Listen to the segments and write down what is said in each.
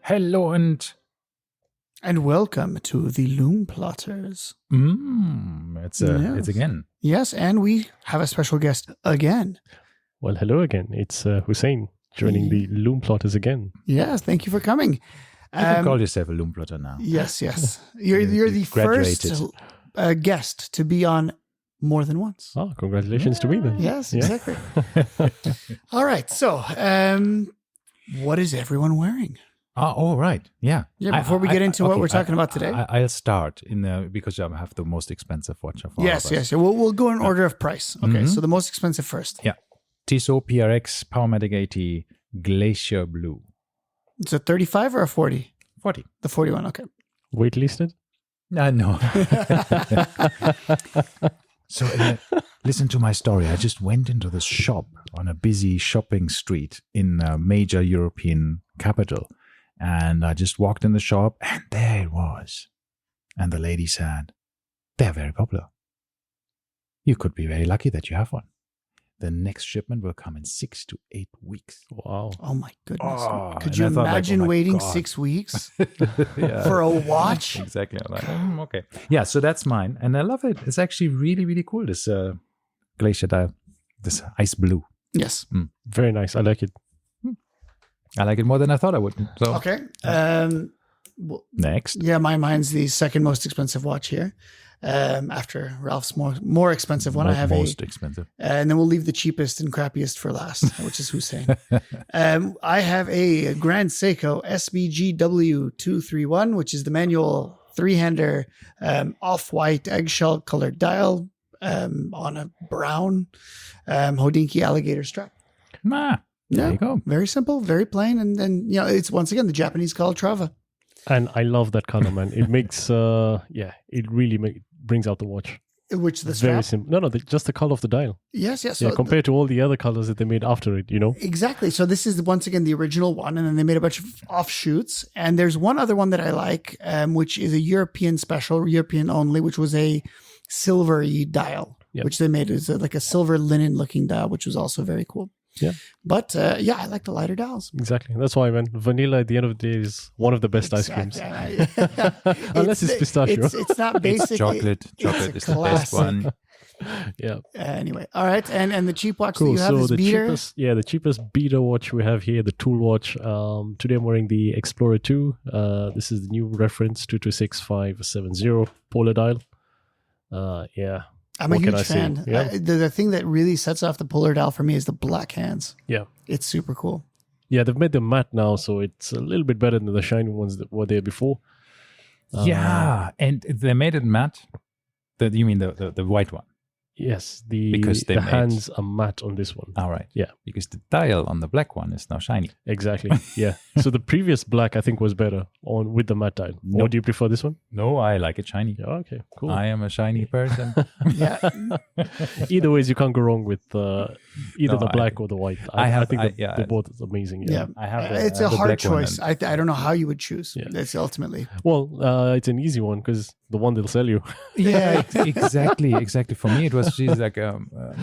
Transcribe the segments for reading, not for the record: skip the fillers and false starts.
Hello and welcome to the Lume Plotters. It's again. Yes, and we have a special guest again. Well, hello again. It's Hussein joining the Lume Plotters again. Yes, thank you for coming. You can call yourself a Lume Plotter now. Yes. You're the first guest to be on more than once. Oh, congratulations to me then. Yes, exactly. All right, so what is everyone wearing? Oh, right. Yeah. Yeah, before we get into what we're talking about today. I'll start because I have the most expensive watch of all of us. Yes. We'll go in order of price. Okay, so the most expensive first. Yeah. Tissot PRX Powermatic 80 Glacier Blue. It's a 35 or a 40? 40. The 41, okay. Waitlisted? No. So listen to my story. I just went into this shop on a busy shopping street in a major European capital. And I just walked in the shop and there it was. And the lady said, they're very popular. You could be very lucky that you have one. The next shipment will come in 6 to 8 weeks. Wow. Oh my goodness. Oh, could you imagine waiting 6 weeks for a watch? Exactly. I'm like, okay. Yeah, so that's mine. And I love it. It's actually really, really cool. This glacier dial, this ice blue. Yes. Very nice. I like it. I like it more than I thought I would. So okay. Next. Yeah, mine's the second most expensive watch here. After Ralph's more expensive one, I have most expensive. And then we'll leave the cheapest and crappiest for last, which is Hussein. I have a Grand Seiko SBGW 231, which is the manual three-hander, off-white eggshell colored dial on a brown Hodinkee alligator strap. There you go. Very simple, very plain, and then it's once again the Japanese color Trava. And I love that color, man. It makes it really brings out the watch. Which the strap? Very simple. No, just the color of the dial. Yes. So compared to all the other colors that they made after it, Exactly. So this is once again the original one, and then they made a bunch of offshoots. And there's one other one that I like, which is a European special, European only, which was a silvery dial, which they made as like a silver linen looking dial, which was also very cool. Yeah. But I like the lighter dials. Exactly. That's why, man. Vanilla at the end of the day is one of the best ice creams. Unless it's pistachio. It's not basic. It's chocolate. Chocolate is the best one. Yeah. Anyway. All right. And the cheap watch cool. that you have is the beater. The cheapest beater watch we have here, the Tool Watch. Today I'm wearing the Explorer 2. This is the new reference 226570 polar dial. I'm a huge fan. Yeah. The thing that really sets off the polar dial for me is the black hands. Yeah. It's super cool. Yeah, they've made them matte now, so it's a little bit better than the shiny ones that were there before. Yeah, and they made it matte. You mean the white one? Yes, because the hands are matte on this one. All right. Yeah. Because the dial on the black one is now shiny. Exactly. Yeah. So the previous black, I think, was better with the matte dial. Nope. Or do you prefer this one? No, I like it shiny. Yeah, okay, cool. I am a shiny person. Yeah. Either ways, you can't go wrong with either the black or the white. I think they're both amazing. Yeah. I have it's a hard choice. I don't know how you would choose. Yeah. That's ultimately. Well, it's an easy one because the one they'll sell you. Yeah, exactly. For me, it was just like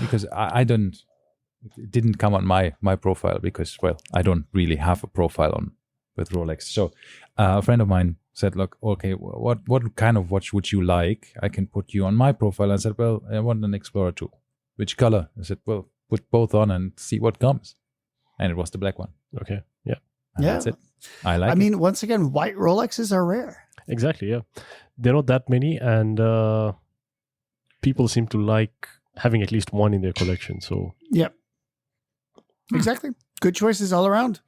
because I don't. It didn't come on my profile because I don't really have a profile with Rolex. So a friend of mine said, "Look, okay, what kind of watch would you like? I can put you on my profile." I said, "Well, I want an Explorer 2. Which color?" I said, "Well, put both on and see what comes." And it was the black one. Okay. Yeah. And that's it. I mean, once again, white Rolexes are rare. Exactly. Yeah. There are not that many, and people seem to like having at least one in their collection. So yep. Exactly. Good choices all around.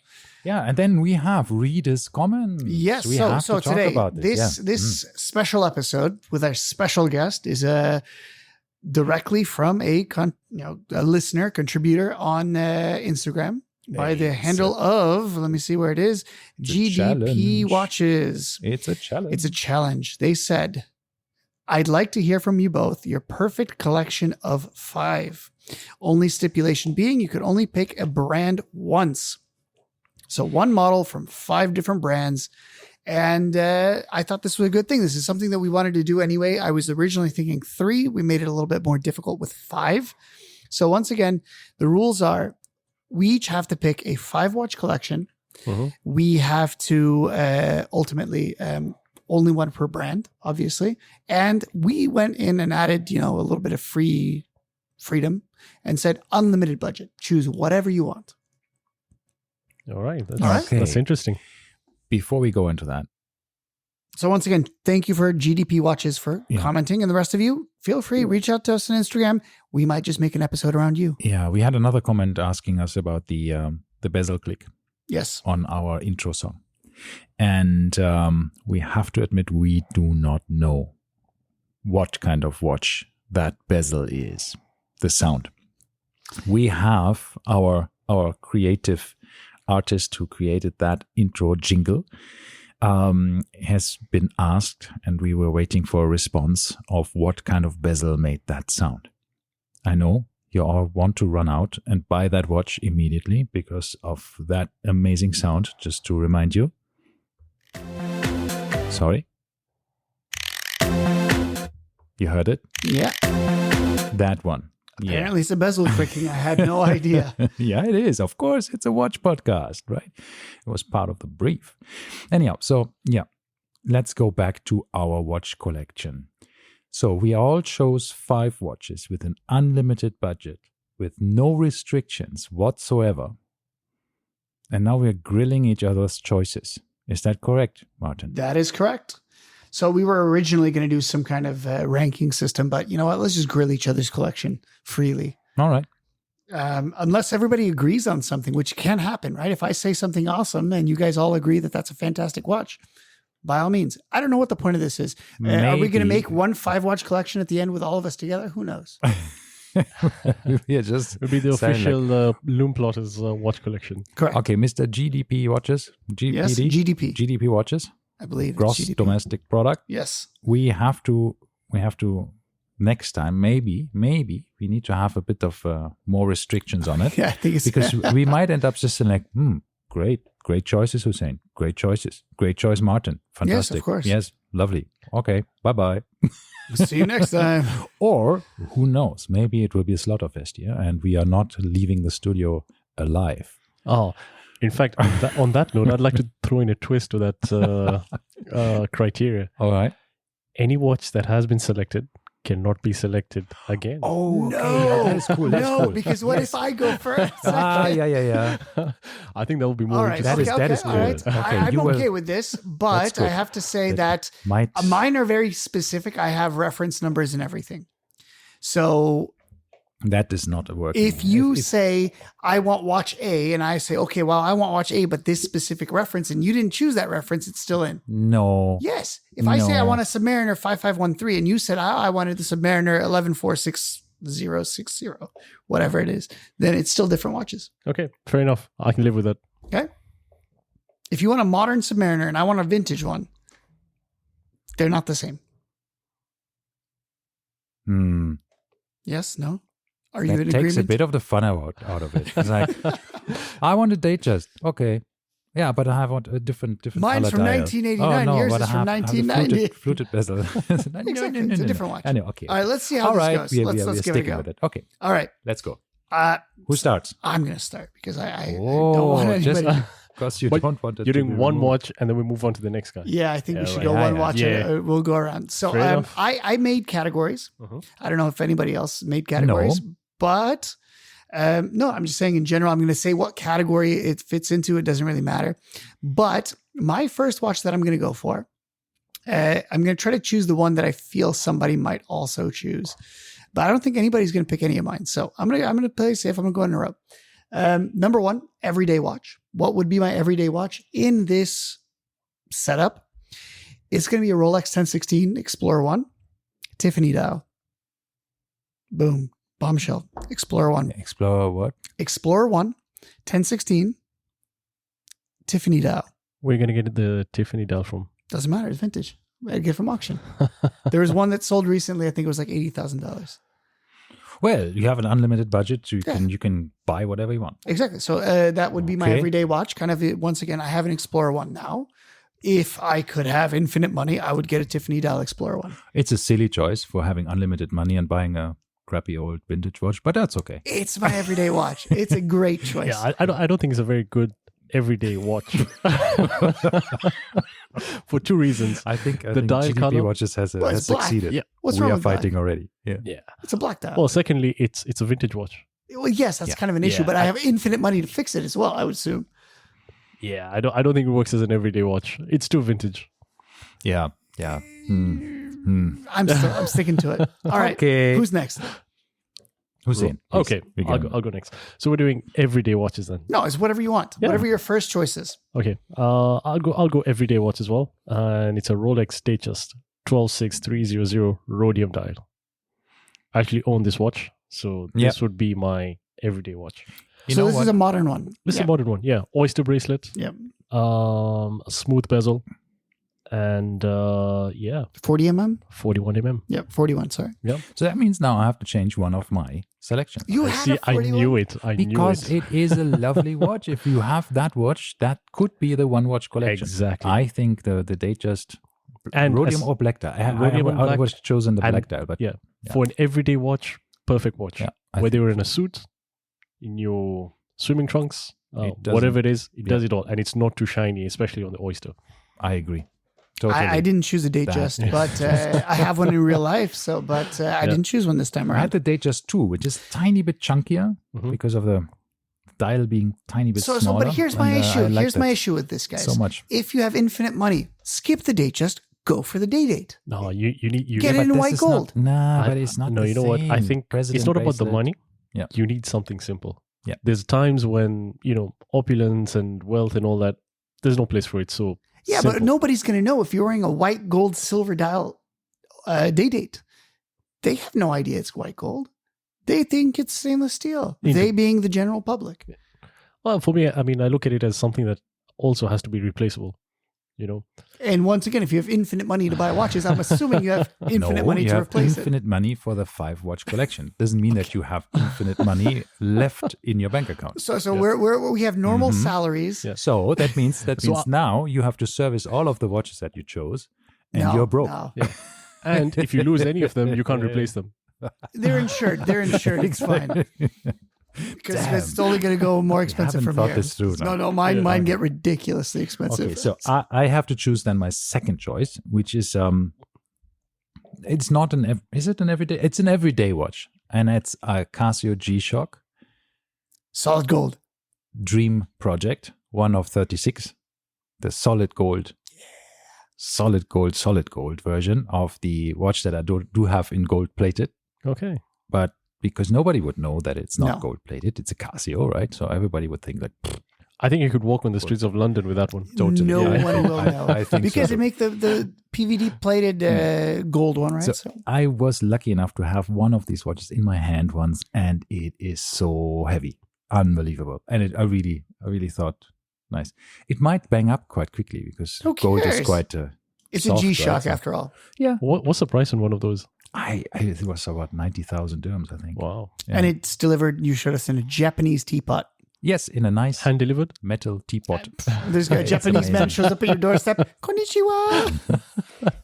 Yeah, and then we have readers' comments. Yes, so today this special episode with our special guest is directly from a listener contributor on Instagram by the handle of, let me see where it is, GDP Watches. It's a challenge. They said, "I'd like to hear from you both your perfect collection of 5. Only stipulation being you could only pick a brand once. So one model from 5 different brands." And I thought this was a good thing. This is something that we wanted to do anyway. I was originally thinking 3. We made it a little bit more difficult with 5. So once again, the rules are we each have to pick a 5 watch collection We have to ultimately only one per brand, obviously. And we went in and added, a little bit of freedom and said unlimited budget. Choose whatever you want. All right. Okay. That's interesting. Before we go into that, So once again, thank you for GDP Watches for commenting. And the rest of you, feel free, reach out to us on Instagram. We might just make an episode around you. yeah, we had another comment asking us about the bezel click Yes. on our intro song. And we have to admit, we do not know what kind of watch that bezel is, the sound. We have our creative artist who created that intro jingle has been asked, and we were waiting for a response of what kind of bezel made that sound. I know you all want to run out and buy that watch immediately because of that amazing sound, just to remind you. Sorry. You heard it? Yeah. That one. Yeah. Apparently it's a bezel clicking. I had no idea. Yeah, it is. Of course, it's a watch podcast, right? It was part of the brief. Anyhow, so yeah, let's go back to our watch collection. So we all chose 5 watches with an unlimited budget, with no restrictions whatsoever. And now we're grilling each other's choices. Is that correct, Martin? That is correct. So we were originally going to do some kind of ranking system, but you know what? Let's just grill each other's collection freely. All right. Unless everybody agrees on something, which can happen, right? If I say something awesome and you guys all agree that that's a fantastic watch, by all means. I don't know what the point of this is. Are we going to make one 5-watch collection at the end with all of us together? Who knows? Yeah, just It would be the official Lume Plotters watch collection. Correct. Okay, Mr. GDP watches. Yes, GDP. GDP watches. I believe it's Gross GDP. domestic product. Yes. We have to next time, maybe we need to have a bit of more restrictions on it. Yeah, I think it's Because we might end up just saying like, great choices, Hussein. Great choices. Great choice, Martin. Fantastic. Yes, of course. Yes, lovely. Okay, bye-bye. See you next time. Or, who knows, maybe it will be a Slaughterfest, yeah? And we are not leaving the studio alive. Oh, in fact, on that note, I'd like to throw in a twist to that criteria. All right. Any watch that has been selected cannot be selected again. Oh, No, okay. That is cool. That's no, cool. because what if I go first? Yeah. I think that will be more All right, interesting. That is all cool. right. Okay, I'm you will- okay with this, but That's good. I have to say that Might mine are very specific. I have reference numbers and everything. So that is not working. if you say, I want watch A, and I say, okay, well, I want watch A, but this specific reference, and you didn't choose that reference, it's still in. No. Yes. If I say I No. want a Submariner 5513, and you said I wanted the Submariner 11466060, whatever it is, then it's still different watches. Okay, fair enough. I can live with that. Okay. If you want a modern Submariner and I want a vintage one, they're not the same. Yes? No? Are you That in takes agreement? a bit of the fun out of it. It's like, I want a Datejust. Okay. Yeah, but I want a different Mine's color from dial. 1989. Yours but is I from have a 1990. Fluted bezel. Exactly. It's a different watch. I know. Okay. All right, let's see how All this right. goes. We Let's are give it a sticking go. with it. Okay. All right. Let's go. Uh, Who starts? I'm going to start because I don't want anybody. just because you But don't want it. You're to doing be one removed. watch and then we move on to the next guy. Yeah, I think we Yeah, should right. go Yeah, one yeah. watch. Yeah. We'll go around. So Fair enough. I made categories. Mhm. I don't know if anybody else made categories, but no, I'm just saying in general, I'm going to say what category it fits into. It doesn't really matter. But my first watch that I'm going to go for, I'm going to try to choose the one that I feel somebody might also choose. But I don't think anybody's going to pick any of mine. So I'm going to play safe. I'm going to go in a row. Number one, everyday watch. What would be my everyday watch in this setup? It's going to be a Rolex 1016 Explorer 1, Tiffany dial. Boom. Bombshell. Explorer 1. Explore what? Explorer 1, 1016, Tiffany dial. Where are you going to get the Tiffany dial from? Doesn't matter. It's vintage. I get it from auction. There was one that sold recently. I think it was like $80,000. Well, you have an unlimited budget. So Yeah. you can buy whatever you want. Exactly. So that would be my Okay. everyday watch. Kind of, once again, I have an Explorer 1 now. If I could have infinite money, I would get a Tiffany dial Explorer 1. It's a silly choice for having unlimited money and buying a crappy old vintage watch, but that's okay. It's my everyday watch. It's a great choice. Yeah, I don't think it's a very good everyday watch for two reasons. I think The dial GDP color- watches has Well, it's black. succeeded. Yeah. What's we wrong are with black? fighting already. Yeah. Yeah. It's a black dial. Well, secondly, it's a vintage watch. Well, yes, that's Yeah. kind of an issue, Yeah. but I have infinite money to fix it as well, I would assume. Yeah, I don't think it works as an everyday watch. It's too vintage. Yeah. Yeah. I'm sticking to it. All right. Okay. Who's next? Hussein. Okay, I'll go next. So we're doing everyday watches then. No, it's whatever you want. Yeah. Whatever your first choice is. Okay, I'll go everyday watch as well, and it's a Rolex Datejust 126300 rhodium dial. I actually own this watch, so this would be my everyday watch. So this is a modern one. This is a modern one, yeah. Oyster bracelet, Yep. a smooth bezel, and 40 mm? 41 mm. Yep, 41, sorry. So that means now I have to change one of my selections. You I had see. a 41? I knew it. Because it is a lovely watch. If you have that watch, that could be the one watch collection. Exactly. I think the Datejust And rhodium as- or black dial. Rhodium and I black, was chosen the and- black dial, but yeah, for an everyday watch, perfect watch. Yeah, I Whether think you're in a suit, in your swimming trunks, It doesn't- whatever it is, it yeah. does it all, and it's not too shiny, especially on the Oyster. I agree. Totally. I didn't choose a Datejust, That- but I have one in real life. So, but I didn't choose one this time I around. had the Datejust 2, which is tiny bit chunkier Mhm. because of the dial being tiny bit So, smaller. but here's my and, issue. I like Here's my that issue with this, guys. so much. If you have infinite money, skip the Datejust. Go for the Day-Date. No, you need Get it in This white is not- gold. Nah, I- but it's not. No, the you know what? I same. think President it's not about the bracelet. money. Yeah. You need something simple. Yeah. There's times when, opulence and wealth and all that, there's no place for it. So Yeah, simple. but nobody's going to know if you're wearing a white, gold, silver dial Day-Date. They have no idea it's white gold. They think it's stainless steel. Indeed. They being the general public. Well, for me, I mean, I look at it as something that also has to be replaceable. And once again, if you have infinite money to buy watches, I'm assuming you have infinite No, money you to have replace infinite money for the 5 watch collection. Doesn't mean that you have infinite money left in your bank account. it. So Yeah. we have normal Mhm. salaries. Yeah. So that means So now you have to service all of the watches that you chose, and No, you're broke. no. Yeah. And if you lose any of them, you can't replace them. They're insured. They're insured. It's fine. Because Damn. it's only going to go more expensive haven't from thought here. this through now. No, mine Yeah. get ridiculously expensive. Okay, so I have to choose then my second choice, which is it's not is it an everyday? It's an everyday watch, and it's a Casio G-Shock solid gold. Dream Project, one of 36, the solid gold version of the watch that I do have in gold plated, Okay. but because nobody would know that it's not No. gold plated, it's a Casio, right? So everybody would think like, I think you could walk on the streets of London with that one. Totally. No Yeah, one will know. I think because so. they make the PVD plated gold one, right? So I was lucky enough to have one of these watches in my hand once, and it is so heavy, unbelievable. And I really thought, nice. It might bang up quite quickly because Who gold is cares? quite. it's soft, a G-Shock right? So after all. What's the price on one of those? it was about 90,000 dirhams, I think. Wow. Yeah. And it's delivered, you showed us, in a Japanese teapot. Yes, in a nice Hand delivered? metal teapot. There's a It's Japanese man amazing. shows up at your doorstep. Konnichiwa.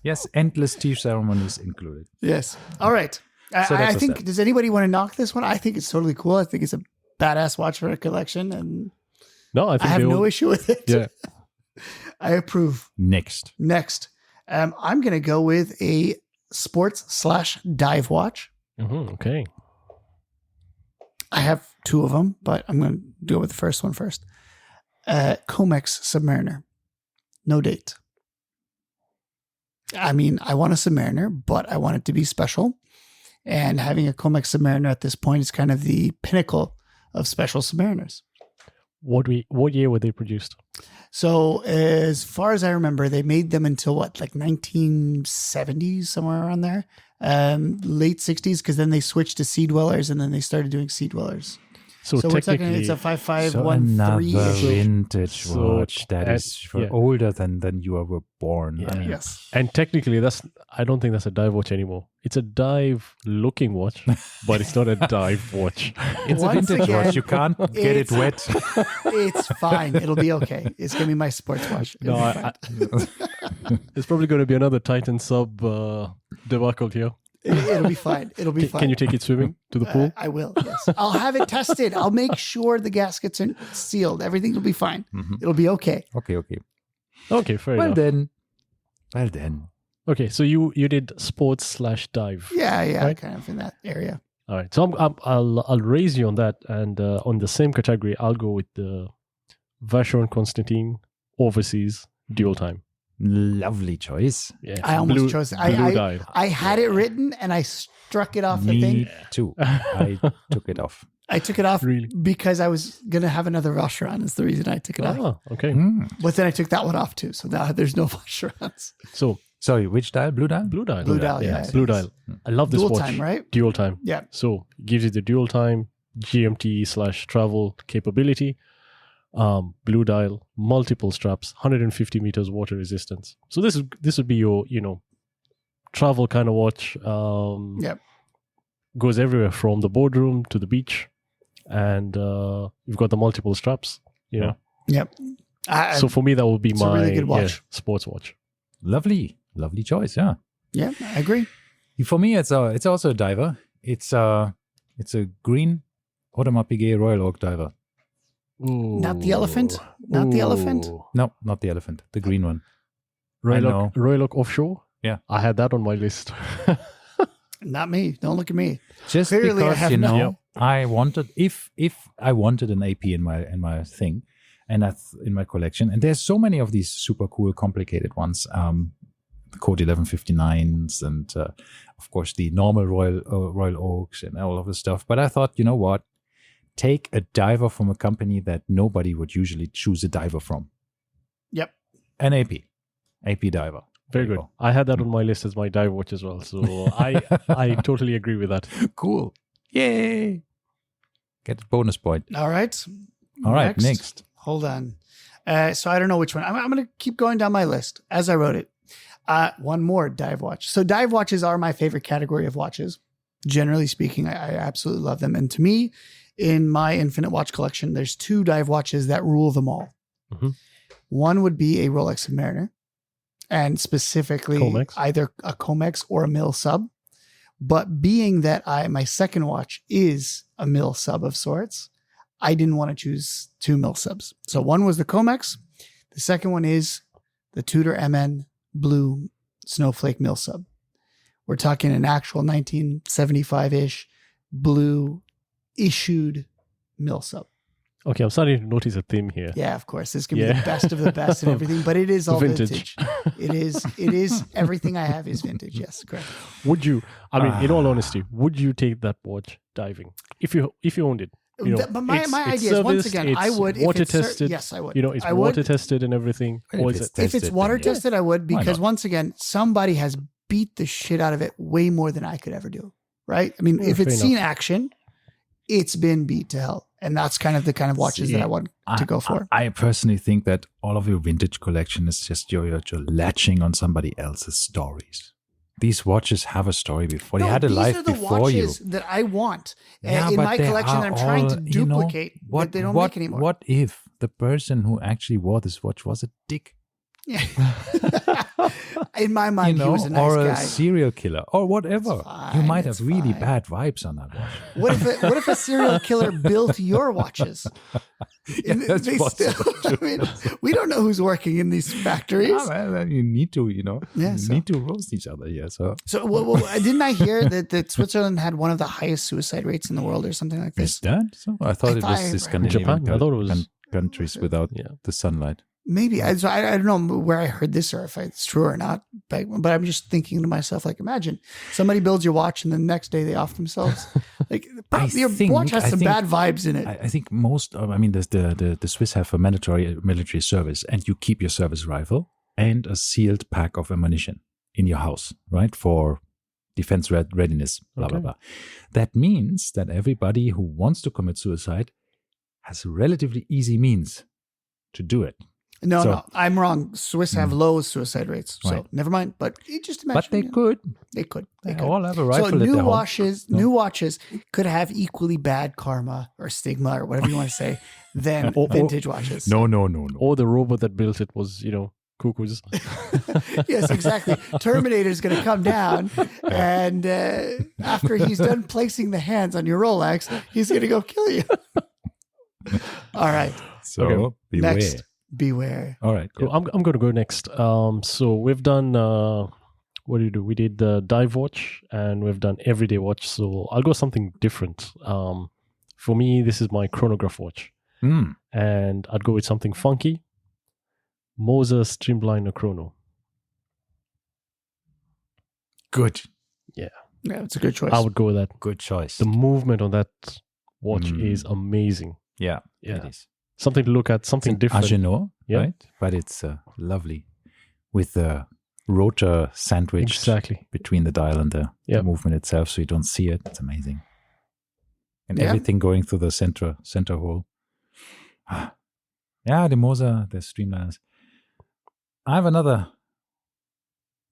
Yes, endless tea ceremonies included. Yes. All right. So I that's think, that. does anybody want to knock this one? I think it's totally cool. I think it's a badass watch for a collection, and No, I I think have they no all, issue with it. Yeah. I approve. Next. Next, I'm going to go with a sports/dive watch. Okay. I have 2 of them, but I'm going to go with the first one first. Comex Submariner. No date. I mean, I want a Submariner, but I want it to be special. And having a Comex Submariner at this point is kind of the pinnacle of special Submariners. What year were they produced? So as far as I remember, they made them until what, like 1970s, somewhere around there. Late 60s, because then they switched to Sea Dwellers, and then they started doing Sea Dwellers. So, So we're talking, technically, it's a So 5513. another So- vintage So- watch that and- is for yeah. older than you were born. Yeah. I mean, Yes. and technically, I don't think that's a dive watch anymore. It's a dive looking watch, but it's not a dive watch. it's Once a vintage again, watch. You can't get it wet. It's fine. It'll be okay. It's going to be my sports watch. It'll No, be fine. There's probably going to be another Titan sub debacle here. It'll be fine. It'll be fine. Can you take it swimming to the pool? I will. Yes, I'll have it tested. I'll make sure the gaskets are sealed. Everything will be fine. It'll be okay. Okay. Okay, fair Well enough. then. Okay, so you did sports/dive. Yeah, Right. kind of in that area. All right, so I'll raise you on that, and on the same category, I'll go with the Vacheron Constantin overseas dual time. Lovely choice. Yeah, I almost chose it. blue dial. I had it written and I struck it off the thing. Me too. I took it off. I took it off Really? because I was gonna have another Vacheron. Is the reason I took it off. Ah, okay. But then I took that one off too. So now there's no Vacherons. So Sorry, which dial? Blue dial? blue dial. Blue dial, yeah. Blue dial. I love this Dual watch. time, right? Dual time. Yeah. So it gives you the dual time GMT/travel capability. Blue dial, multiple straps, 150 meters water resistance. So this would be your travel kind of watch. Yep. Goes everywhere from the boardroom to the beach, and you've got the multiple straps. Yep. So for me, that would be it's a my really good watch. sports watch. Lovely choice. Yeah. Yeah, I agree. For me, it's also a diver. It's a green Audemars Piguet Royal Oak diver. Ooh. Not the elephant? Not the elephant? Ooh. No, not the elephant. The green one. Royal Oak offshore. Yeah. I had that on my list. Not me. Don't look at me. Just Clearly, I because have no- I wanted if I wanted an AP in my thing, and that's in my collection. And there's so many of these super cool, complicated ones. The Code 1159s, and of course the normal Royal Oaks and all of the stuff. But I thought, you know what? Take a diver from a company that nobody would usually choose a diver from. Yep. An AP diver. Very There good. you I had that on my list as my dive watch as well. So I totally agree with that. go. Cool. Yay. Get a bonus point. All right. All right, next. Hold on. So I don't know which one. I'm going to keep going down my list as I wrote it. One more dive watch. So dive watches are my favorite category of watches. Generally speaking, I absolutely love them. And to me, in my infinite watch collection, there's two dive watches that rule them all. Mm-hmm. One would be a Rolex Submariner, and specifically Comex. either a Comex or a Mil Sub. But being that my second watch is a Mil Sub of sorts, I didn't want to choose two Mil Subs. So one was the Comex. The second one is the Tudor MN Blue Snowflake Mil Sub. We're talking an actual 1975-ish blue issued Mil Sub. Okay, I'm starting to notice a theme here. Yeah, of course. This can be the best of the best and everything, but it is all vintage. It is everything I have is vintage. Yes, correct. Would you? I mean, in all honesty, would you take that watch diving if you owned it? But my idea is, once again, I would. Water tested. Yes, I would. It's water tested and everything. Or is it? If it's water tested, I would, because not? once again, somebody has beat the shit out of it way more than I could ever do. Right? I mean, if it's seen action, it's been beat to hell. And that's kind of the kind of watches that I want to go for. I personally think that all of your vintage collection is just you're latching on somebody else's stories. These watches have a story before. They had a life before you. These are the watches that I want Yeah, in but my they collection are that I'm trying to all, duplicate that they don't make anymore. What if the person who actually wore this watch was a dick? Yeah. In my mind, he was a nice or a guy. serial killer, or whatever. Fine, you might it's have really fine. bad vibes on that watch. What if a serial killer built your watches? Yeah, that's possible. I mean, we don't know who's working in these factories. Ah, well, you need to, need to roast each other here. So Didn't I hear that Switzerland had one of the highest suicide rates in the world, or something like is this? that so? I thought it was the Scandinavian Japan. I thought it was countries without the sunlight. Maybe I don't know where I heard this or if it's true or not, but I'm just thinking to myself, like, imagine somebody builds your watch and the next day they off themselves. Like, your watch has some bad vibes in it. I think most of, the Swiss have a mandatory military service, and you keep your service rifle and a sealed pack of ammunition in your house, right? For defense readiness, blah, blah, blah. That means that everybody who wants to commit suicide has relatively easy means to do it. No, I'm wrong. Swiss have low suicide rates, so Right. never mind. But you just imagine. But they could. They could. They all have a rifle So at their home. new watches could have equally bad karma or stigma or whatever you want to say than vintage watches. No. Or the robot that built it was, cuckoos. Yes, exactly. Terminator's going to come down, and after he's done placing the hands on your Rolex, he's going to go kill you. All right. So Okay. beware. Next, beware. All right. Cool. I'm going to go next. So we've done, what do you do? We did the dive watch and we've done everyday watch. So I'll go something different. For me, this is my chronograph watch. And I'd go with something funky. Moser Streamliner Chrono. Good. Yeah, it's a good choice. I would go with that. Good choice. The movement on that watch is amazing. Yeah, Yeah. it is. Something to look at, something different. Agenor, Yeah. right? But it's lovely with the rotor sandwich Exactly. between the dial and the movement itself, so you don't see it. It's amazing. And everything going through the center hole. Yeah, the Moser, the Streamliners. I have another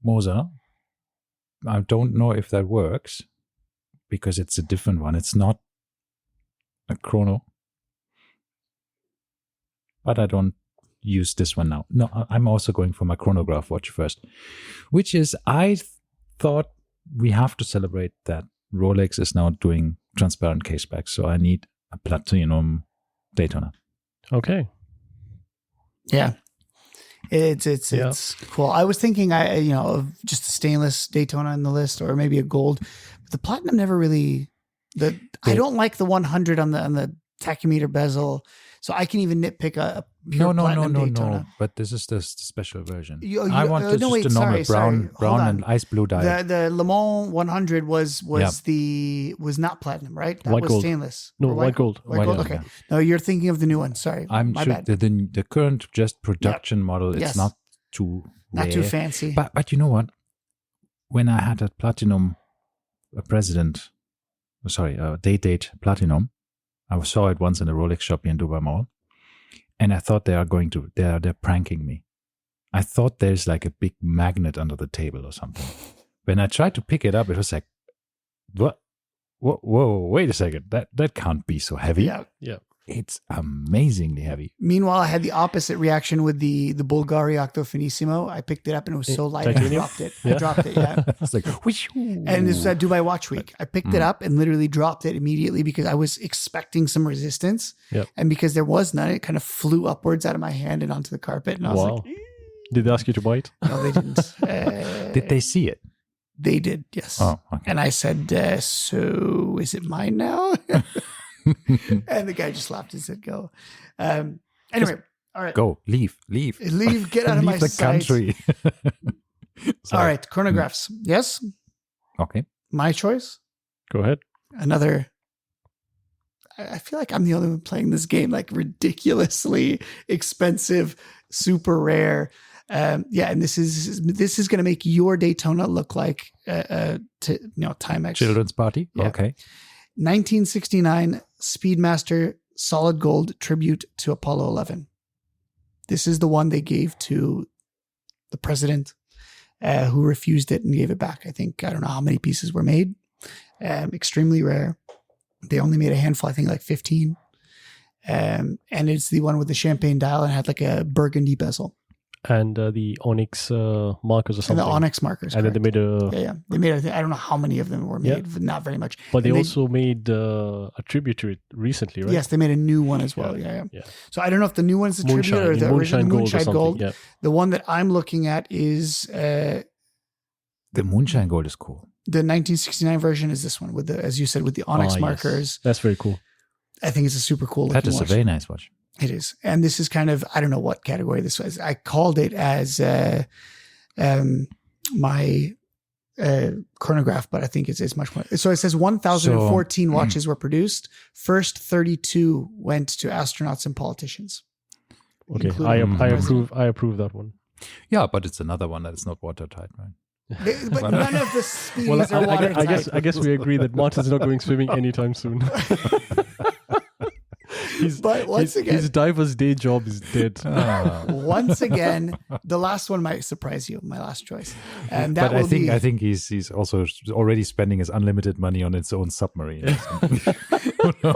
Moser. I don't know if that works because it's a different one. It's not a chrono. But I don't use this one now. No, I'm also going for my chronograph watch first, which is I thought we have to celebrate that Rolex is now doing transparent case backs. So I need a platinum Daytona. Okay. Yeah. It's cool. I was thinking of just a stainless Daytona in the list or maybe a gold. But the platinum never really I don't like the 100 on the tachymeter bezel. So I can even nitpick a pure platinum Daytona. No. But this is the special version. I want just a normal brown and ice blue dial. The Le Mans 100 was not platinum, right? That White was gold. stainless. No, Or white gold. White gold. Okay. Yeah. No, you're thinking of the new one. Sorry, I'm sure bad. the current just production model. It's Yes. not too rare. Not too fancy. But you know what? When I had a platinum date platinum, I saw it once in a Rolex shop in Dubai Mall, and I thought they're pranking me. I thought there's like a big magnet under the table or something. When I tried to pick it up, it was like, what? Whoa, wait a second. That can't be so heavy. Yeah. It's amazingly heavy. Meanwhile, I had the opposite reaction with the Bulgari Octo Finissimo. I picked it up and it was so light, I dropped it. Yeah. I dropped it, yeah. It's like, whoosh. And this was at Dubai Watch Week. I picked it up and literally dropped it immediately because I was expecting some resistance. Yep. And because there was none, it kind of flew upwards out of my hand and onto the carpet. And I was like, Did they ask you to buy it? no, they didn't. Did they see it? They did, yes. Oh, okay. And I said, so is it mine now? And the guy just laughed and said, go. Anyway, all right. Go, leave. Get out of my leave the sight. country. All right, chronographs. Yes, Okay. my choice. Go ahead. Another. I feel like I'm the only one playing this game, like ridiculously expensive, super rare. And this is going to make your Daytona look like Timex Children's party. Yeah. Okay. 1969 Speedmaster Solid Gold tribute to Apollo 11. This is the one they gave to the president, who refused it and gave it back. I don't know how many pieces were made. Extremely rare. They only made a handful, I think like 15. And it's the one with the champagne dial and had like a burgundy bezel. And the Onyx markers or And something. the Onyx markers. And then they made a... Yeah. They made, I don't know how many of them were made, but not very much. But they And also made a tribute to it recently, right? Yes, they made a new one as well. Yeah. So I don't know if the new one's the tribute or the original Moonshine Gold. Yeah. The one that I'm looking at is The Moonshine Gold is cool. the 1969 version is this one with the, as you said, with the Onyx markers. Yes. That's very cool. I think it's a super cool looking That is watch. a very nice watch. It is. And this is kind of, I don't know what category this was. I called it as my chronograph, but I think it's much more. So it says 1,014 watches were produced. First 32 went to astronauts and politicians. Okay, I approve that one. Yeah, but it's another one that's not watertight, right? But none of the speeds Well, are watertight. I guess we agree that Martin's not going swimming anytime soon. But once again, his diver's day job is dead. Once again, the last one might surprise you. My last choice, and that But will I think he's also already spending his unlimited money on its own submarine.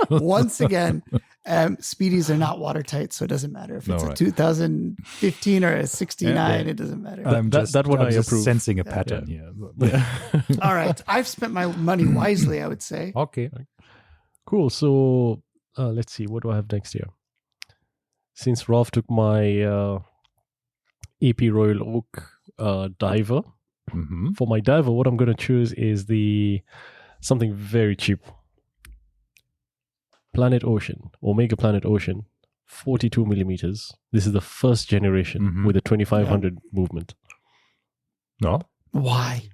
once again, Speedies are not watertight, so it doesn't matter if it's No, a right. 2015 or a 69. It doesn't matter. That one I'm I just approve. sensing a pattern here. All right, I've spent my money wisely, I would say. Okay. Cool. So let's see. What do I have next here? Since Rolf took my AP Royal Oak diver, Mm-hmm. for my diver, what I'm going to choose is something very cheap. Planet Ocean, Omega Planet Ocean, 42 millimeters. This is the first generation with a 2500 movement. No. Why?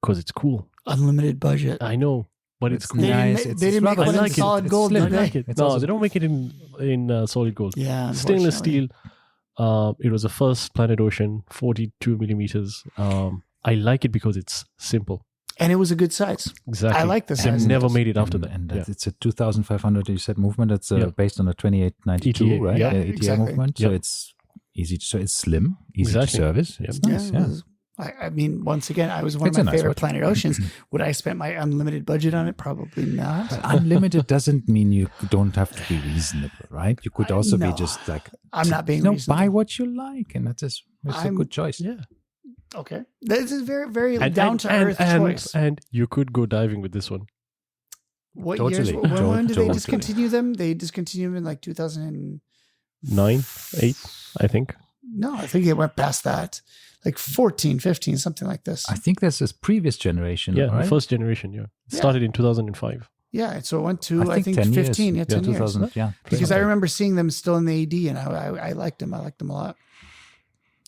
Because it's cool. Unlimited budget. I know, but it's cool. They nice. didn't, they didn't make rather one in like it. solid It's gold, slim. did I they? like it. It's No, also- they don't make it in solid gold. Yeah, Stainless unfortunately. steel. It was the first Planet Ocean, 42 millimeters. I like it because it's simple. And it was a good size. Exactly. I like the They've size. never made it after and, that. And Yeah. it's a 2,500, you said, movement. It's Yeah. based on a 2892, ETA, right? yeah. ETA Exactly. movement. So Yeah. it's easy. So it's slim, easy Exactly. to service. It's Yeah. nice. it Yeah. was- I mean, once again, I was one It's of a my nice favorite watch. Planet Oceans. Would I spend my unlimited budget on it? Probably not. Unlimited doesn't mean you don't have to be reasonable, right? You could also No. be just like, I'm not being no, reasonable. buy what you like, and that's a I'm- good choice. Yeah. Okay. This is very, very And- down to earth choice. And you could go diving with this one. What years? Totally. When did they Totally. discontinue them? They discontinued them in like 2000. 9, 8, I think. No, I think it went past that. Like 14, 15, something like this. I think that's this previous generation, Yeah, right? the first generation. Yeah, it Yeah. started in 2005. Yeah, so it went to, I think 10 15. years. Yeah, 10 years. 2000, yeah. Because I remember seeing them still in the AD, and I liked them. I liked them a lot.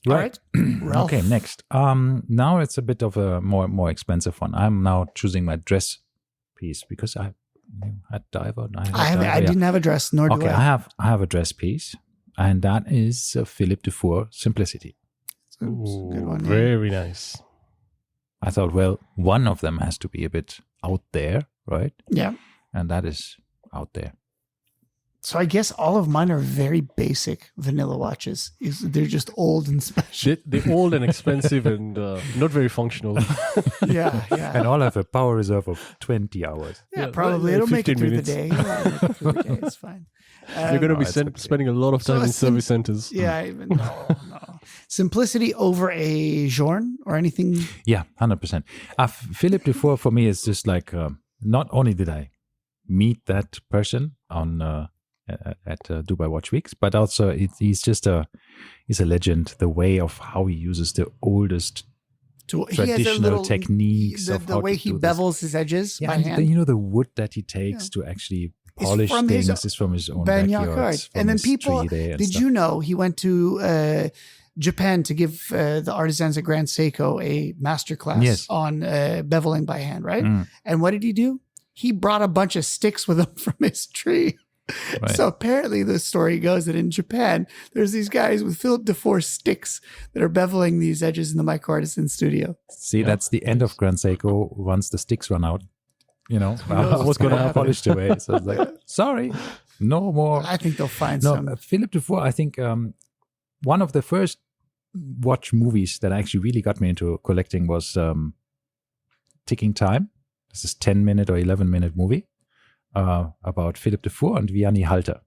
Right. All right. Ralph. Okay, next. Now it's a bit of a more expensive one. I'm now choosing my dress piece because I had diver. I didn't have a dress, nor do Okay, I. I have a dress piece, and that is Philippe Dufour Simplicity. Oops, good one. yeah. Very nice. I thought, well, one of them has to be a bit out there, right? Yeah. And that is out there. So I guess all of mine are very basic vanilla watches. They're just old and special. They're old and expensive and not very functional. Yeah, yeah. And all have a power reserve of 20 hours. Yeah, Yeah, probably. like It'll make it 15 through minutes. the day. Yeah, it'll make it through the day. It's fine. You're going to no, be it's okay. spending a lot of So time a in sim- service centers. Yeah, even no. Simplicity over a Journe or anything. Yeah, 100%. Philippe Dufour for me is just like, not only did I meet that person on at Dubai Watch Weeks, but also he's a legend. The way of how he uses the oldest He has a traditional little techniques of the how way to he do this. bevels his edges by Yeah, and hand. the wood that he takes to actually It's polish from his things is from his own backyard. backyard. It's from And then his people, tree there and did stuff. you know he went to Japan to give the artisans at Grand Seiko a masterclass Yes. on beveling by hand, right? Mm. And what did he do? He brought a bunch of sticks with him from his tree. Right. So apparently the story goes that in Japan, there's these guys with Philippe Dufour sticks that are beveling these edges in the micro artisan studio. See, that's the end of Grand Seiko. Once the sticks run out, knows what's gonna happen? Polished away. So it's like, sorry, no more. I think they'll find No, some. Philippe Dufour, I think one of the first watch movies that actually really got me into collecting was Ticking Time. This is 10-minute or 11-minute movie about Philippe Dufour and Vianney Halter.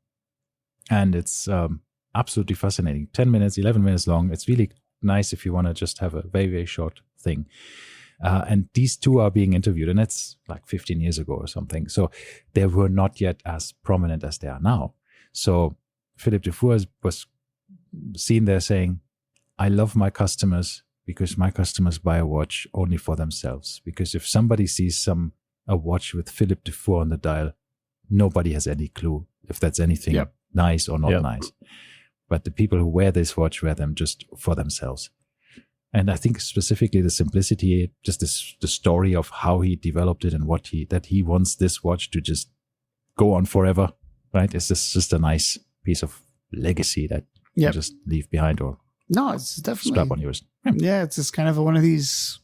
And it's absolutely fascinating. 10 minutes, 11 minutes long. It's really nice if you want to just have a very, very short thing. And these two are being interviewed, and it's like 15 years ago or something. So they were not yet as prominent as they are now. So Philippe Dufour was seen there saying, I love my customers because my customers buy a watch only for themselves. Because if somebody sees a watch with Philippe Dufour on the dial, nobody has any clue if that's anything Yep. nice or not Yep. nice. But the people who wear this watch wear them just for themselves. And I think specifically the simplicity, just the story of how he developed it and that he wants this watch to just go on forever, right? It's just a nice piece of legacy that you Yep. just leave behind or No, it's definitely. strap on yours. Yeah, it's just kind of one of these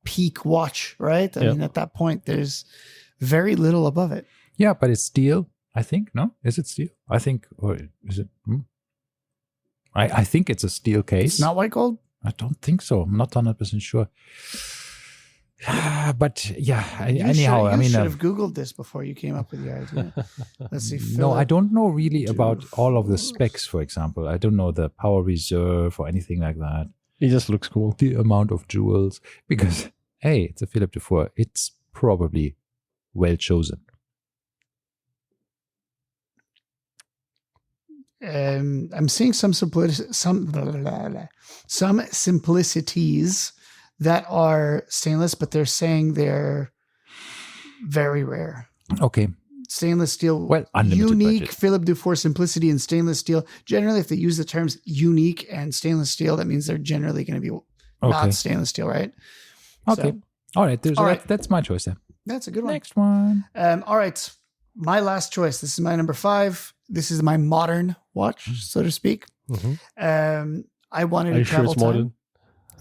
peak watch, right? I Yeah. mean, at that point, there's very little above it. Yeah, but it's steel, I think. No? Is it steel? I think, or is it? I think it's a steel case. It's not white gold. I don't think so. I'm not 100% sure. But yeah, You anyhow, should, I mean, have Googled this before you came up with your idea. Let's see. no, I don't know really Philip about all of the Dufour. specs, for example. I don't know the power reserve or anything like that. It just looks cool. The amount of jewels, because, hey, it's a Philip Dufour. It's probably well chosen. I'm seeing some simplicities that are stainless, but they're saying they're very rare. Okay. Stainless steel, Well, unlimited unique budget. Philip Dufour simplicity and stainless steel. Generally, if they use the terms unique and stainless steel, that means they're generally going to be not stainless steel, right? Okay. So, All right. All right. That's my choice then. that's a good one. Next one. All right. My last choice. This is my number 5. This is my modern watch, so to speak. Mm-hmm. I wanted Are to you sure travel it's time. modern?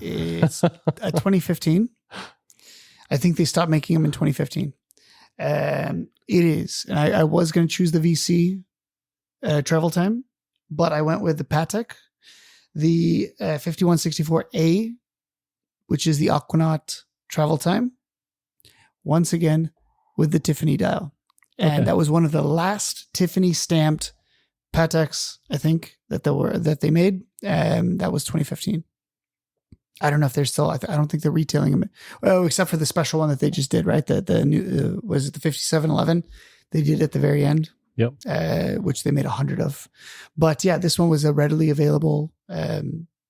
It's 2015. I think they stopped making them in 2015. It is. And I was going to choose the VC travel time, but I went with the Patek, the 5164A, which is the Aquanaut travel time. Once again, with the Tiffany dial. And Okay. that was one of the last Tiffany stamped Pateks, I think, that they made. That was 2015. I don't know if they're still. I don't think they're retailing them. Oh, except for the special one that they just did, right? The new was it the 5711? They did at the very end. Yep. Which they made 100 of. But yeah, this one was a readily available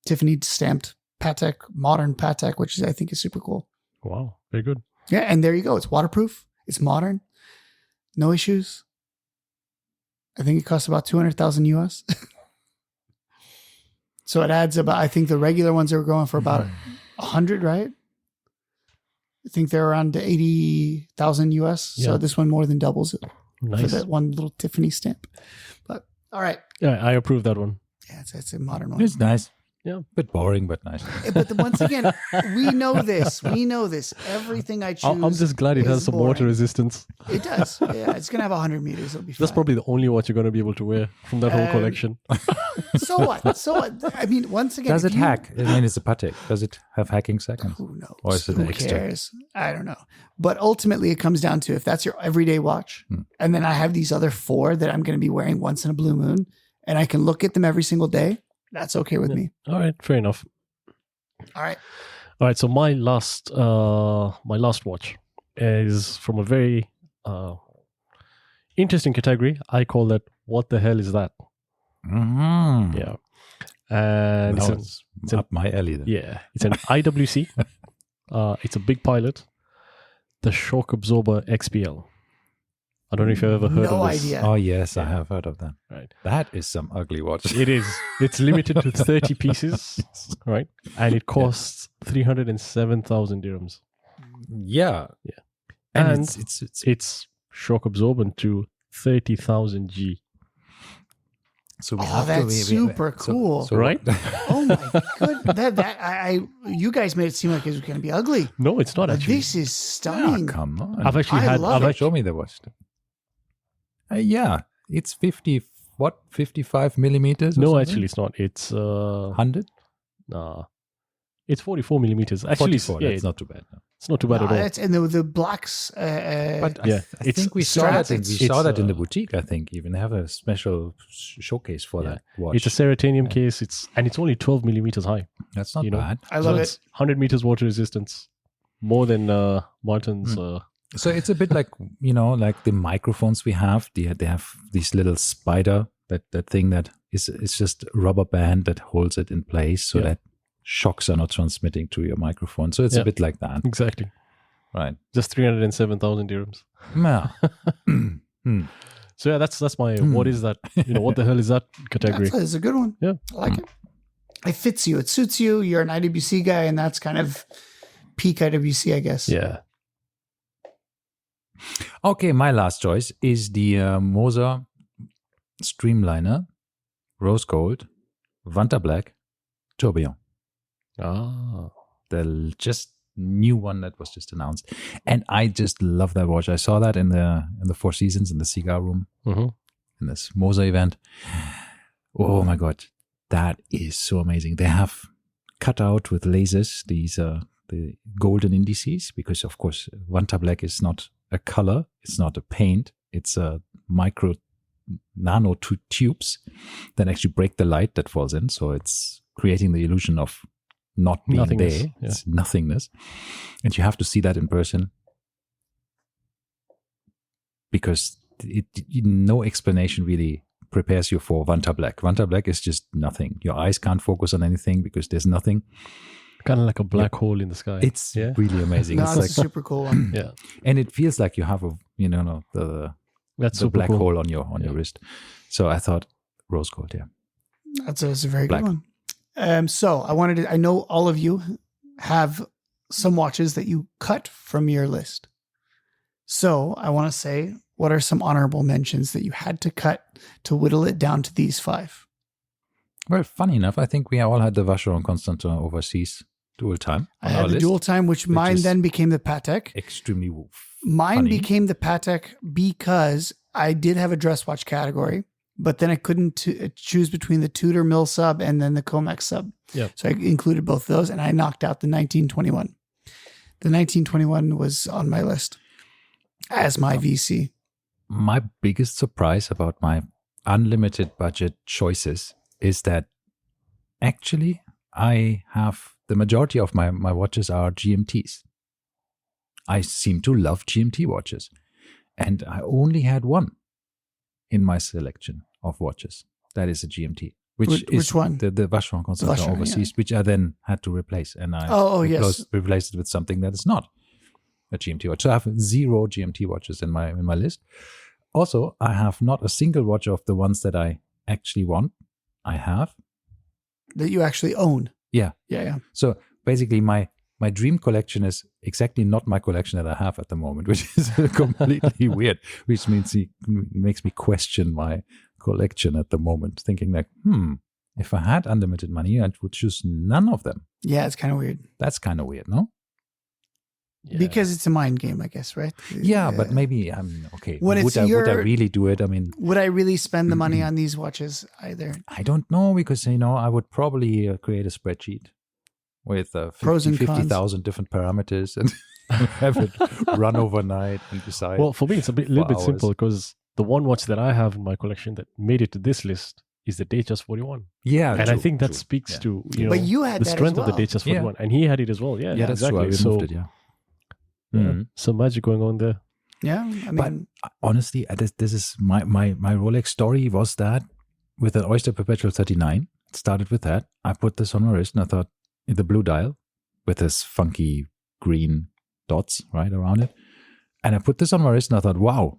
Tiffany stamped Patek, modern Patek, which I think is super cool. Wow. Very good. Yeah, and there you go. It's waterproof. It's modern. No issues. I think it costs about 200,000 US. So it adds about, I think the regular ones are going for about 100, right? I think they're around 80,000 US. So Yeah. this one more than doubles it for Nice. that one little Tiffany stamp. But all right. Yeah, I approve that one. Yeah, it's a modern one. It's nice. Yeah. Bit boring, but nice. But once again, we know this. We know this. Everything I choose. I'm just glad it has is some water boring. resistance. It does. Yeah, it's going to have 100 meters. It'll be fine. That's probably the only watch you're going to be able to wear from that whole collection. So what? So what? I mean, once again, Does if it you- hack? I mean, it's a Patek. Does it have hacking seconds? Who knows? Or is it Who extra? cares? I don't know. But ultimately, it comes down to if that's your everyday watch, and then I have these other 4 that I'm going to be wearing once in a blue moon, and I can look at them every single day. That's okay with me. All right. Fair enough. All right. All right. So my last watch is from a very interesting category. I call that "What the hell is that?" Mm-hmm. Yeah. And No, it's it's an- up my alley then. yeah, it's an IWC. It's a big pilot, the shock absorber XPL. I don't know if you've ever heard No of this. idea. Oh, yes, I have heard of that. Right. That is some ugly watch. It is. It's limited to 30 pieces, right? And it costs 307,000 dirhams. Yeah. Yeah. And, And it's It's shock absorbent to 30,000 G. so we Oh, have that's to super cool. Right? Oh my good. That you guys made it seem like it was going to be ugly. No, it's not actually. This is Ah, stunning. come on. I've actually I had. love I've it. actually, Show me the watch. Yeah, it's 55 millimeters? Or no, something? actually, it's not. It's 100? nah. It's 44 millimeters. Actually, 44, yeah, that's not too bad. No. it's not too bad No, at all. it's- and the blacks. But yeah, I it's think we saw that. In, we it's, saw that in the uh, boutique. I think even they have a special showcase for Yeah. that watch. It's a Ceratanium case. It's 12 millimeters high. That's not you know. bad. I love So it. it's 100 meters water resistance, more than Martin's. So it's a bit like like the microphones we have. They have this little spider that thing that is just a rubber band that holds it in place so that shocks are not transmitting to your microphone. So it's a bit like that, Exactly. right? Just 307,000 dirhams. Yeah. So yeah, that's my what is that? What the hell is that category? That's a good one. Yeah. I like it. It fits you. It suits you. You're an IWC guy, and that's kind of peak IWC, I guess. Yeah. Okay, my last choice is the Moser Streamliner Rose Gold Vanta Black Tourbillon. Ah. The just new one that was just announced, and I just love that watch. I saw that in the Four Seasons in the cigar room Mm-hmm. in this Moser event. Oh my god, that is so amazing. They have cut out with lasers these the golden indices, because of course Vanta Black is not a color, it's not a paint, it's a micro nano tubes that actually break the light that falls in. So it's creating the illusion of not being Nothingness, there. yeah. It's nothingness. And you have to see that in person, because no explanation really prepares you for Vanta Black. Vanta Black is just nothing. Your eyes can't focus on anything because there's nothing. Kind of like a black hole in the sky. It's really amazing. No, It's that's like, a super cool one. yeah. and it feels like you have a, the That's super black cool. hole on your wrist. So I thought rose gold, yeah. That's a very Black. good one. So I know all of you have some watches that you cut from your list. So I want to say, what are some honorable mentions that you had to cut to whittle it down to these 5? Well, funny enough, I think we all had the Vacheron Constantin overseas dual time. I on had our the list. dual time, which mine is then became the Patek. Extremely Mine funny. became the Patek because I did have a dress watch category, but then I couldn't choose between the Tudor Mill sub and then the Comex sub. Yep. So I included both of those, and I knocked out the 1921. The 1921 was on my list as my VC. My biggest surprise about my unlimited budget choices is that actually I have the majority of my watches are GMTs. I seem to love GMT watches, and I only had one in my selection of watches. That is a GMT. Which one? The Vacheron Constantin Vacheron, overseas, which I then had to replace, and I yes. replaced it with something that is not a GMT watch. So I have 0 GMT watches in my list. Also, I have not a single watch of the ones that I actually want. I have. That you actually own. Yeah. Yeah. So basically, my dream collection is exactly not my collection that I have at the moment, which is completely weird. Which means it makes me question my collection at the moment, thinking like, if I had unlimited money, I would choose none of them. Yeah, it's kind of weird. That's kind of weird, no? Yeah. Because it's a mind game, I guess, right? Yeah, but maybe okay. When Would I really do it? I mean, would I really spend the money on these watches either? I don't know, because I would probably create a spreadsheet with Pros and cons. 50,000 different parameters and have it run overnight and decide. Well, for me, it's a little bit hours. simple, because the one watch that I have in my collection that made it to this list is the Datejust 41. Yeah, And true, I think that true. speaks Yeah. to But you had the that as strength well. of the Datejust 41, and he had it as well. Yeah, Yeah, that's exactly. true. I So removed it, yeah. some magic going on there. Yeah, I mean, But honestly, this is my Rolex story was that with an Oyster Perpetual 39, it started with that. I put this on my wrist and I thought, the blue dial with this funky green dots right around it. And I put this on my wrist and I thought, wow,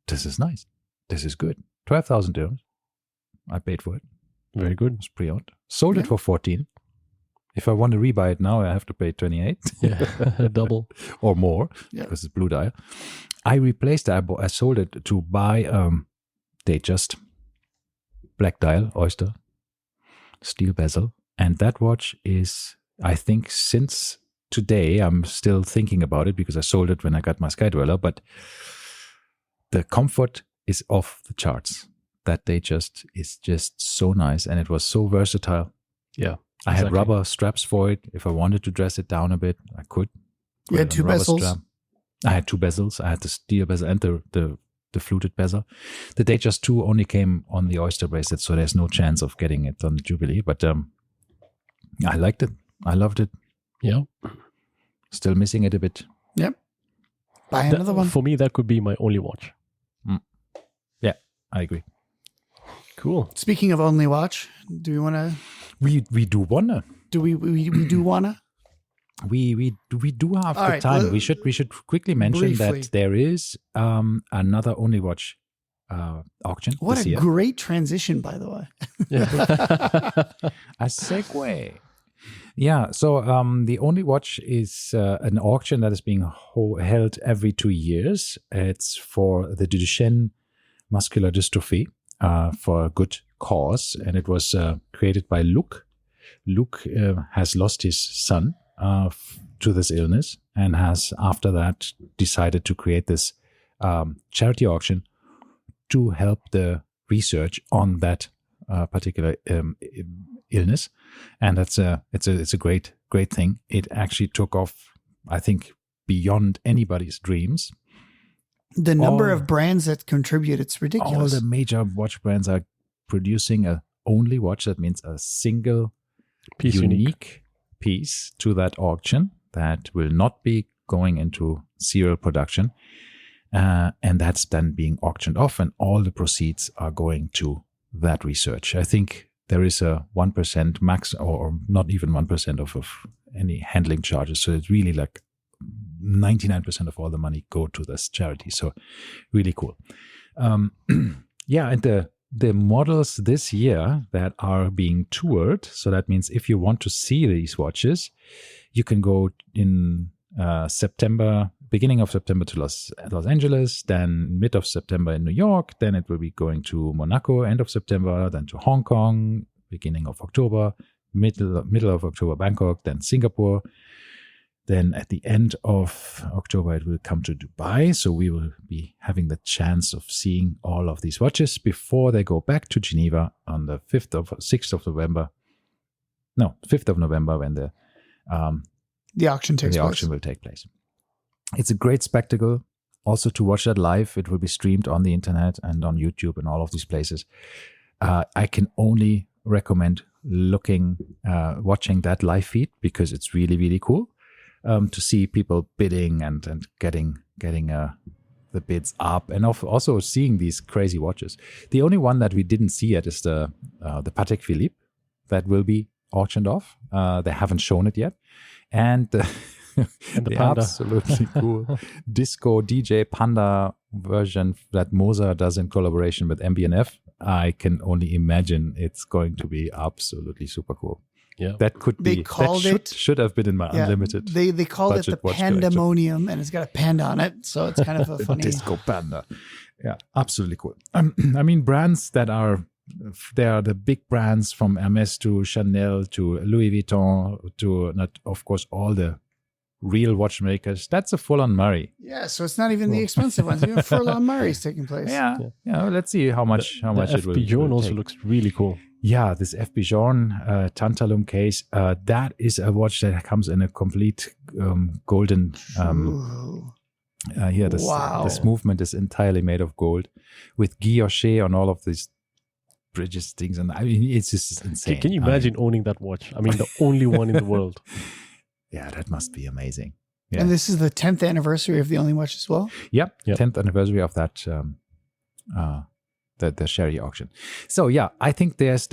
this is nice. This is good. 12,000 dirhams. I paid for it. Very It good. was pre-owned. Sold it for 14. If I want to rebuy it now, I have to pay 28 Yeah, double. or more Yeah. because it's blue dial. I replaced it. I sold it to buy Datejust black dial Oyster steel bezel, and that watch is, I think, since today I'm still thinking about it because I sold it when I got my Skydweller, but the comfort is off the charts. That Datejust is just so nice, and it was so versatile. Yeah. I had Exactly. rubber straps for it. If I wanted to dress it down a bit, I could. You had Put it two on a rubber bezels? strap. I had two bezels. I had the steel bezel and the fluted bezel. The Datejust 2 only came on the Oyster bracelet, so there's no chance of getting it on the Jubilee. But I liked it. I loved it. Yeah. Still missing it a bit. buy another one. For me, that could be my only watch. Yeah, I agree. Cool. Speaking of only watch, do we want to? We do wanna. Do we do wanna? We do have All the right, time. well, We should quickly mention briefly. that there is another only watch auction What this a year. great transition, by the way. Yeah. A segue. Yeah, so the only watch is an auction that is being held every 2 years. It's for the Duchenne muscular dystrophy for a good cause, and it was created by Luke. Luke has lost his son to this illness and has, after that, decided to create this charity auction to help the research on that particular illness, and it's a great great thing. It actually took off, I think, beyond anybody's dreams. The number of brands that contribute, it's ridiculous. All the major watch brands are producing a only watch. That means a single unique piece to that auction that will not be going into serial production. And that's then being auctioned off, and all the proceeds are going to that research. I think there is a 1% max, or not even 1% of any handling charges. So it's really like 99% of all the money go to this charity. So really cool. And the models this year that are being toured. So that means if you want to see these watches, you can go in beginning of September to Los Angeles, then mid of September in New York, then it will be going to Monaco end of September, then to Hong Kong, beginning of October, middle of October, Bangkok, then Singapore. Then at the end of October, it will come to Dubai. So we will be having the chance of seeing all of these watches before they go back to Geneva on the 5th of November when the auction takes place. The auction will take place. It's a great spectacle. Also to watch that live, it will be streamed on the internet and on YouTube and all of these places. I can only recommend watching that live feed because it's really, really cool. To see people bidding and getting the bids up, and also seeing these crazy watches. The only one that we didn't see yet is the Patek Philippe that will be auctioned off. They haven't shown it yet, and the Panda. Absolutely cool disco DJ Panda version that Moser does in collaboration with MB&F. I can only imagine it's going to be absolutely super cool. Yeah, that could they be. Called should have been in my unlimited. They called it the Pandemonium, and it's got a panda on it, so it's kind of a funny disco panda. Yeah, absolutely cool. I mean, brands that are the big brands from Hermes to Chanel to Louis Vuitton to, not of course, all the real watchmakers. That's a full-on Murray. Yeah, so it's not even the expensive ones. Even full-on Murray's taking place. Yeah. Let's see how much it will. FP Journe also looks really cool. Yeah, this FP Journe tantalum case, that is a watch that comes in a complete golden. This movement is entirely made of gold, with guilloche on all of these bridges things, and I mean it's just insane. Can you imagine owning that watch? I mean, the only one in the world. Yeah, that must be amazing. Yeah. And this is the 10th anniversary of the Only Watch as well. Yep. 10th anniversary of that. The Sherry auction. So yeah, I think there's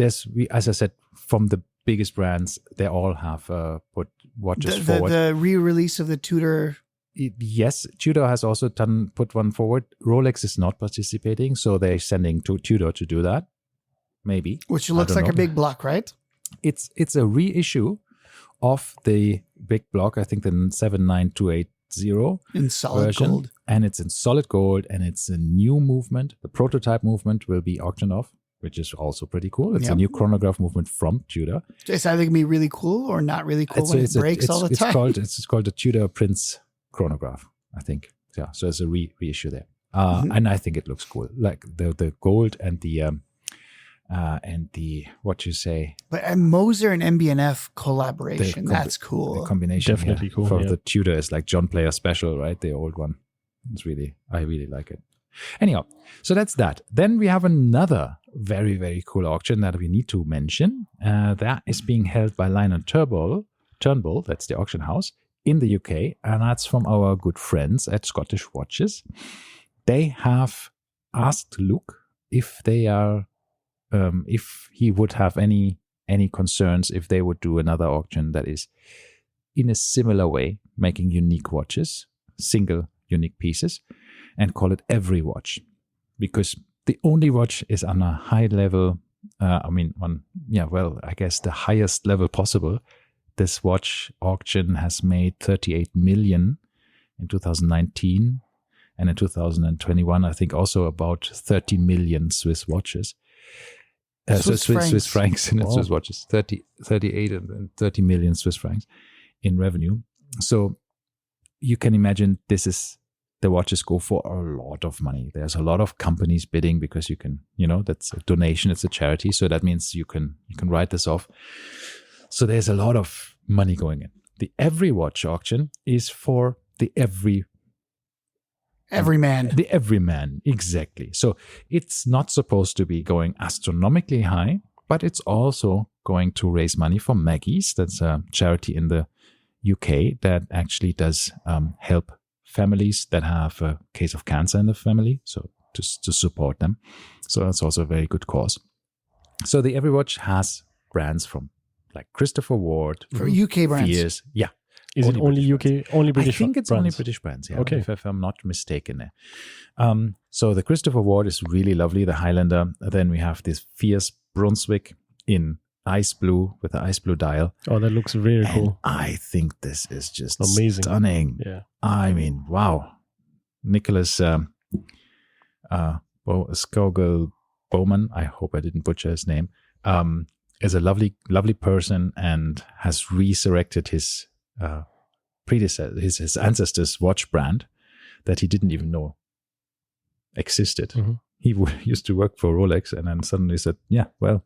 as I said, from the biggest brands, they all have put watches forward. The re-release of the Tudor. Yes, Tudor has also put one forward. Rolex is not participating, so they're sending to Tudor to do that. Maybe. Which looks like a big block, right? It's a reissue of the big block. I think the 79280 in solid version, gold, and it's in solid gold, and it's a new movement. The prototype movement will be auctioned off, which is also pretty cool. It's a new chronograph movement from Tudor. It's either gonna be really cool or not really cool when it breaks all the time. It's called the Tudor Prince chronograph, I think. Yeah, so it's a reissue there, and I think it looks cool, like the gold and the what you say. But a Moser and MB&F collaboration, that's cool. The combination, definitely cool. For the Tudor is like John Player Special, right? The old one. I really like it. Anyhow, so that's that. Then we have another very, very cool auction that we need to mention. That is being held by Lyon & Turnbull, that's the auction house in the UK, and that's from our good friends at Scottish Watches. They have asked Luke if they are. If he would have any concerns if they would do another auction that is in a similar way, making unique watches, single unique pieces, and call it Every Watch, because the only watch is on a high level. I guess the highest level possible. This watch auction has made 38 million in 2019, and in 2021, I think also about 30 million Swiss watches. Swiss francs in Swiss watches, 38 and 30 million Swiss francs in revenue. So you can imagine the watches go for a lot of money. There's a lot of companies bidding because you can, that's a donation, it's a charity. So that means you can write this off. So there's a lot of money going in. The every watch auction is for the every man. The everyman, exactly. So it's not supposed to be going astronomically high, but it's also going to raise money for Maggie's. That's a charity in the UK that actually does help families that have a case of cancer in the family, so to support them. So that's also a very good cause. So the Every Watch has brands from like Christopher Ward, For UK brands. Fears, yeah. Is it only UK, only British? I think it's only brands? British brands, yeah. Okay. If I'm not mistaken there. So the Christopher Ward is really lovely, the Highlander. Then we have this Fierce Brunswick in ice blue with the ice blue dial. Oh, that looks really And cool. I think this is just Amazing. stunning. Yeah. I mean, wow. Nicholas Skogel Bowman, I hope I didn't butcher his name, is a lovely, lovely person and has resurrected his predecessor, his ancestors' watch brand that he didn't even know existed. Mm-hmm. He used to work for Rolex and then suddenly said, yeah, well,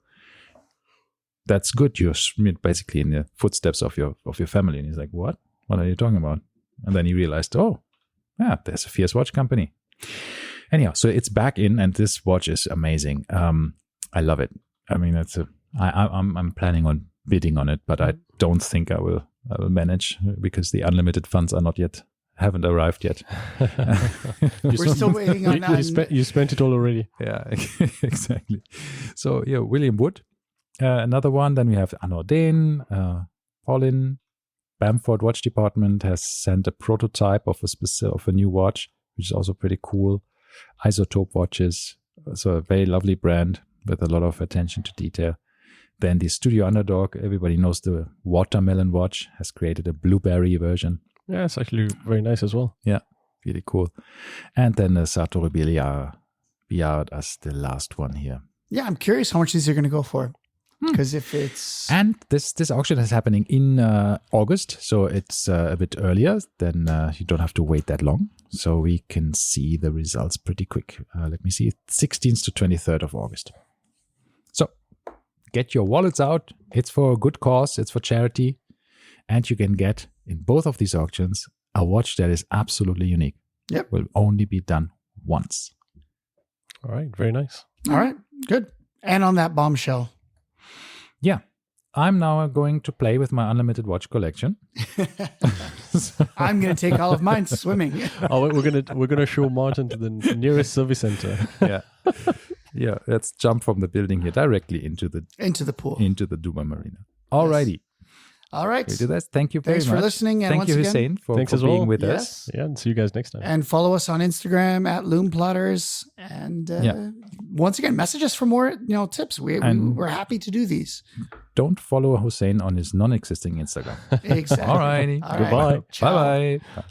that's good. You're basically in the footsteps of your family. And he's like, what are you talking about? And then he realized, oh, yeah, there's a Fierce watch company. Anyhow, so it's back in, and this watch is amazing. I love it. I mean, I'm planning on bidding on it, but I don't think I will manage because the unlimited funds haven't arrived yet. We're still waiting on that. You spent it all already. Yeah, exactly. So yeah, William Wood, another one. Then we have Anorden, Paulin. Bamford Watch Department has sent a prototype of a new watch, which is also pretty cool. Isotope watches, so a very lovely brand with a lot of attention to detail. Then the Studio Underdog, everybody knows the watermelon watch, has created a blueberry version. Yeah, it's actually very nice as well. Yeah, really cool. And then the Sartori Billard as the last one here. Yeah, I'm curious how much these are going to go for. Because if it's... And this auction is happening in August, so it's a bit earlier. Then you don't have to wait that long. So we can see the results pretty quick. Let me see, 16th to 23rd of August. So get your wallets out. It's for a good cause. It's for charity. And you can get, in both of these auctions, a watch that is absolutely unique. Yep. Will only be done once. All right, very nice. All right, good. And on that bombshell. Yeah. I'm now going to play with my unlimited watch collection. I'm going to take all of mine swimming. Oh, we're gonna show Martin to the nearest service center. Yeah. Yeah, let's jump from the building here directly into the pool. Into the Dubai Marina. Alrighty. All right. We do that. Thank you very much. Thanks for listening. And Thank once you, again, Hussein, for as being well. with Yes. us. Yeah, and see you guys next time. And follow us on Instagram at Lume Plotters. And once again, message us for more tips. We're happy to do these. Don't follow Hussein on his non-existing Instagram. Exactly. Alrighty. All right. Goodbye. Ciao. Bye-bye.